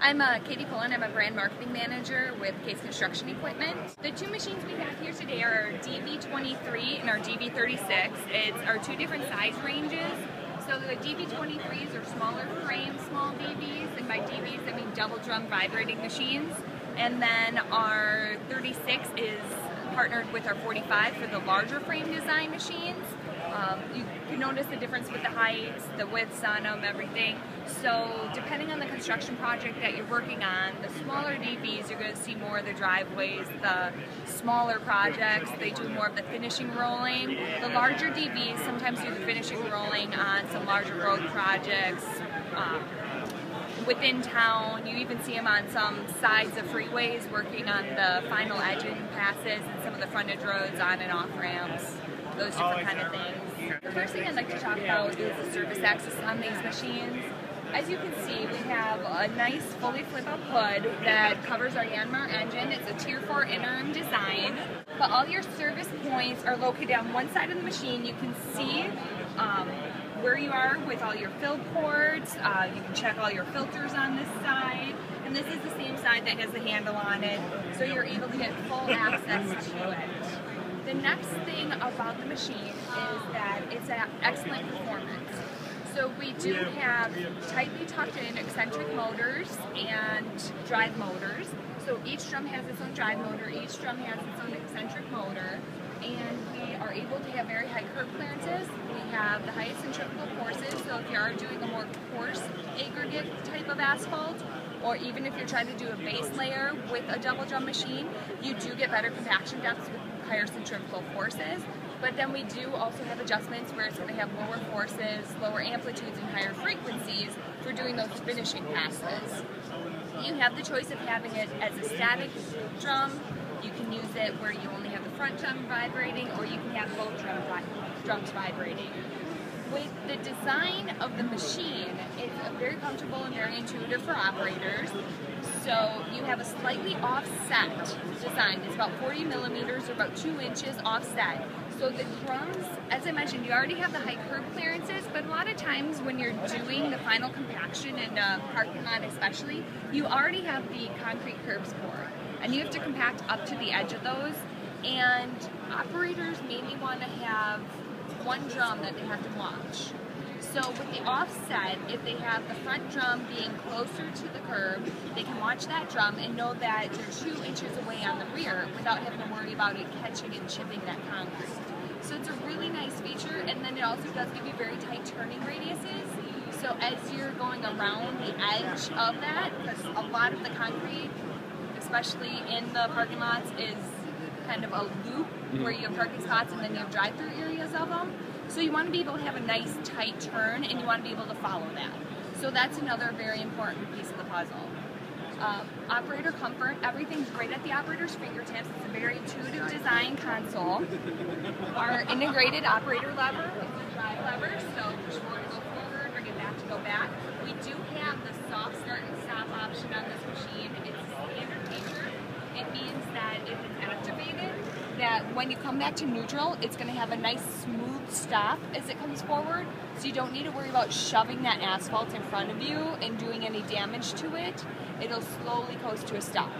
I'm Katie Pullen. I'm a brand marketing manager with Case Construction Equipment. The two machines we have here today are our DV36 and our DV36. It's our two different size ranges. So the DV23s are smaller frame, small DVs, and by DVs I mean double drum vibrating machines. And then our 36 is partnered with our 45 for the larger frame design machines. You can notice the difference with the heights, the widths on them, everything. So depending on the construction project that you're working on, the smaller DVs, you're going to see more of the driveways. The smaller projects, they do more of the finishing rolling. The larger DVs sometimes do the finishing rolling on some larger road projects. Within town, you even see them on some sides of freeways working on the final edging passes and some of the frontage roads on and off ramps, those different kind of things. The first thing I'd like to talk about is the service access on these machines. As you can see, we have a nice fully flip-up hood that covers our Yanmar engine. It's a Tier 4 interim design, but all your service points are located on one side of the machine. You can see where you are with all your fill ports. You can check all your filters on this side, and this is the same side that has the handle on it, so you're able to get full access to it. The next thing about the machine is that it's an excellent performance. So we do have tightly tucked in eccentric motors and drive motors. So each drum has its own drive motor, each drum has its own eccentric motor, and we are able to have very high curb clearances. We have the highest centrifugal forces, so if you are doing a more coarse aggregate type of asphalt, or even if you're trying to do a base layer with a double drum machine, you do get better compaction depths with higher centrifugal forces. But then we do also have adjustments where it's going to have lower forces, lower amplitudes, and higher frequencies for doing those finishing passes. You have the choice of having it as a static drum. You can use it where you only have the front drum vibrating, or you can have both drums vibrating. With the design of the machine, it's very comfortable and very intuitive for operators. So you have a slightly offset design. It's about 40 millimeters or about 2 inches offset. So the drums, as I mentioned, you already have the high curb clearances, but a lot of times when you're doing the final compaction in a parking lot especially, you already have the concrete curbs poured, and you have to compact up to the edge of those. And operators mainly want to have one drum that they have to watch. So with the offset, if they have the front drum being closer to the curb, they can watch that drum and know that they're 2 inches away on the rear without having to worry about it catching and chipping that concrete. So it's a really nice feature, and then it also does give you very tight turning radiuses. So as you're going around the edge of that, because a lot of the concrete, especially in the parking lots, is kind of a loop where you have parking spots and then you have drive-through areas of them. So you want to be able to have a nice tight turn, and you want to be able to follow that. So that's another very important piece of the puzzle. Operator comfort, everything's right at the operator's fingertips. It's a very intuitive design console. Our integrated operator lever is a drive lever, so push forward to go forward, bring it back to go back. We do have the soft start and stop option on this machine. It's a standard feature. It means that if it's activated, that when you come back to neutral, it's going to have a nice smooth stop as it comes forward, so you don't need to worry about shoving that asphalt in front of you and doing any damage to it. It'll slowly coast to a stop.